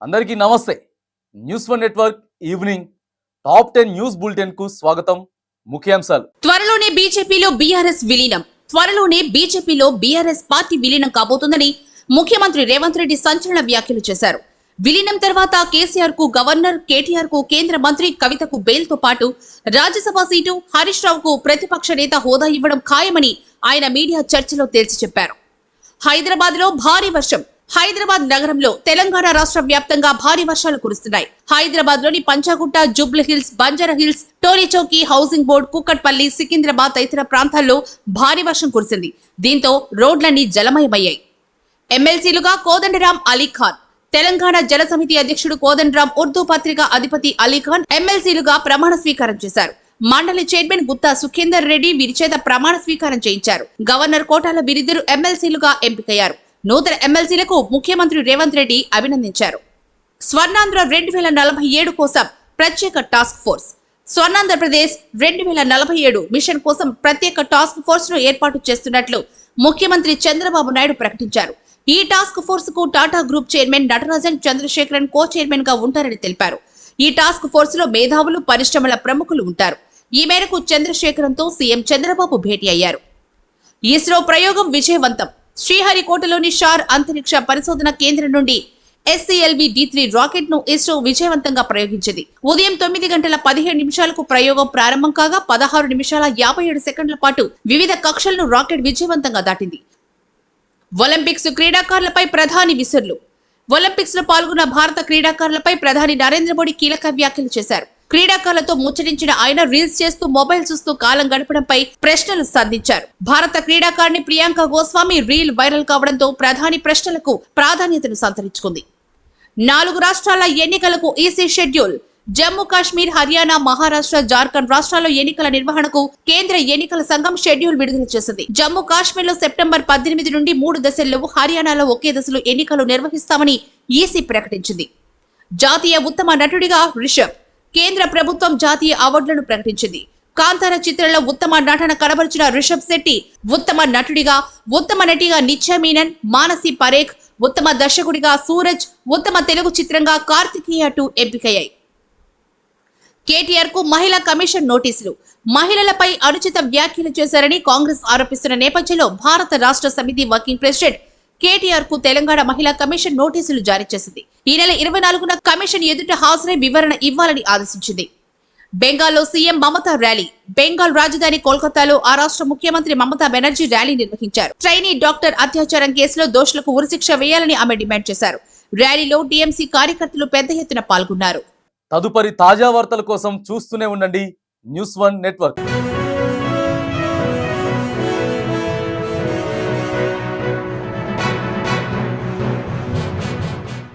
అందరికీ నమస్తే. News one network evening top 10 news bulletin కు స్వాగతం. ముఖ్యాంశాలు. త్వరలోనే బీజేపీలో బీఆర్ఎస్ విలీనం. త్వరలోనే బీజేపీలో బీఆర్ఎస్ పార్టీ విలీనం కాబోతుందని ముఖ్యమంత్రి రేవంత్ రెడ్డి సంచలన వ్యాఖ్యలు చేశారు. విలీనం తర్వాత కేసీఆర్ కు గవర్నర్, కేటీఆర్ కు కేంద్ర మంత్రి, కవితకు బెయిల్ తో పాటు రాజ్యసభ సీటు, హరీష్ రావుకు ప్రతిపక్ష నేత హోదా ఇవ్వడం ఖాయమని ఆయన మీడియా చర్చలో తేల్చి చెప్పారు. హైదరాబాద్ లో భారీ వర్షం. హైదరాబాద్ నగరంలో తెలంగాణ రాష్ట్ర వ్యాప్తంగా భారీ వర్షాలు కురుస్తున్నాయి. హైదరాబాద్ లోని Panjagutta, Jubilee Hills, Banjara Hills, Tolichowki, housing board, Kukatpally, Secunderabad తదితర ప్రాంతాల్లో భారీ వర్షం కురిసింది. దీంతో రోడ్లన్నీ జలమయమయ్యాయి. ఎమ్మెల్సీలుగా కోదండరాం, అలీఖాన్, తెలంగాణ జల సమితి అధ్యక్షుడు కోదండరాం, ఉర్దూ పత్రిక అధిపతి అలీఖాన్ ఎమ్మెల్సీలుగా ప్రమాణ స్వీకారం చేశారు. మండలి చైర్మన్ గుత్తా సుఖేందర్ రెడ్డి వీరిచేత ప్రమాణ స్వీకారం చేయించారు. గవర్నర్ కోటాల వీరిద్దరు ఎమ్మెల్సీలుగా ఎంపికయ్యారు. నూతన ఎమ్మెల్సీలకు ముఖ్యమంత్రి రేవంత్ రెడ్డి అభినందించారు. స్వర్ణాంధ్ర 2047 కోసం ప్రత్యేక టాస్క్ ఫోర్స్. స్వర్ణాంధ్రప్రదేశ్ 2047 మిషన్ కోసం ప్రత్యేక టాస్క్ ఫోర్స్ ను ఏర్పాటు చేస్తున్నట్లు ముఖ్యమంత్రి చంద్రబాబు నాయుడు ప్రకటించారు. ఈ టాస్క్ ఫోర్స్ కు టాటా గ్రూప్ చైర్మన్ నటరాజన్ చంద్రశేఖరన్ కో చైర్మన్ గా ఉంటారని తెలిపారు. ఈ టాస్క్ ఫోర్స్ లో మేధావులు, పరిశ్రమల ప్రముఖులు ఉంటారు. ఈ మేరకు చంద్రశేఖరన్ తో సీఎం చంద్రబాబు భేటీ అయ్యారు. ఇస్రో ప్రయోగం విజయవంతం. శ్రీహరికోటలోని షార్ అంతరిక్ష పరిశోధన కేంద్రం నుండి SCLV-D3 రాకెట్ ను ఇస్రో విజయవంతంగా ప్రయోగించింది. ఉదయం 9:17 ప్రయోగం ప్రారంభం కాగా 16 నిమిషాల 57 సెకండ్ల పాటు వివిధ కక్షలను రాకెట్ విజయవంతంగా దాటింది. ఒలింపిక్స్ క్రీడాకారులపై ప్రధాని విసుర్లు. ఒలింపిక్స్ లో పాల్గొన్న భారత క్రీడాకారులపై ప్రధాని నరేంద్ర మోడీ కీలక వ్యాఖ్యలు చేశారు. క్రీడాకారులతో ముచ్చటించిన ఆయన రీల్స్ చేస్తూ, మొబైల్ చూస్తూ కాలం గడపడంపై ప్రశ్నలు సంధించారు. భారత క్రీడాకారిణి ప్రియాంక గోస్వామి రీల్ వైరల్ కావడంతో ప్రధాని ప్రశ్నలకు ప్రాధాన్యతను సంతరించుకుంది. 4 రాష్ట్రాల ఎన్నికలకు ఈసీ షెడ్యూల్. జమ్మూ కాశ్మీర్, హర్యానా, మహారాష్ట్ర, జార్ఖండ్ రాష్ట్రాల్లో ఎన్నికల నిర్వహణకు కేంద్ర ఎన్నికల సంఘం షెడ్యూల్ విడుదల చేసింది. జమ్మూ కాశ్మీర్ లో సెప్టెంబర్ 18 నుండి 3 దశల్లో, హర్యానాలో ఒకే దశలో ఎన్నికలు నిర్వహిస్తామని ఈసీ ప్రకటించింది. జాతీయ ఉత్తమ నటుడిగా రిషబ్. కేంద్ర ప్రభుత్వం జాతీయ అవార్డులను ప్రకటించింది. కాంతార చిత్రంలో ఉత్తమ నటన కనబరిచిన రిషబ్ శెట్టి ఉత్తమ నటుడిగా, ఉత్తమ నటిగా నిత్యా మీనన్, మానసి పరేఖ్, ఉత్తమ దర్శకుడిగా సూరజ్, ఉత్తమ తెలుగు చిత్రంగా కార్తికేయ 2 ఎంపికయ్యాయి. కేటీఆర్ కు మహిళా కమిషన్ నోటీసులు. మహిళలపై అనుచిత వ్యాఖ్యలు చేశారని కాంగ్రెస్ ఆరోపిస్తున్న నేపథ్యంలో భారత రాష్ట్ర సమితి వర్కింగ్ ప్రెసిడెంట్ కేటీఆర్ కు తెలంగాణ మహిళా కమిషన్ నోటీసులు జారీ చేసింది. ఈ నెల 24న కమిషన్ ఎదుట హాజరై వివరణ ఇవ్వాలని ఆదేశించింది. బెంగాల్లో సీఎం మమతా ర్యాలీ. బెంగాల్ రాజధాని కోల్కతాలో ఆ రాష్ట్ర ముఖ్యమంత్రి మమతా బెనర్జీ ర్యాలీ నిర్వహించారు. ట్రైనీ డాక్టర్ అత్యాచారం కేసులో దోషులకు ఉరిశిక్ష వేయాలని ఆమె డిమాండ్ చేశారు. ర్యాలీలో టీఎంసీ కార్యకర్తలు పెద్ద ఎత్తున పాల్గొన్నారు. తదుపరి తాజా వార్తల కోసం చూస్తూనే ఉండండి న్యూస్ వన్ నెట్వర్క్.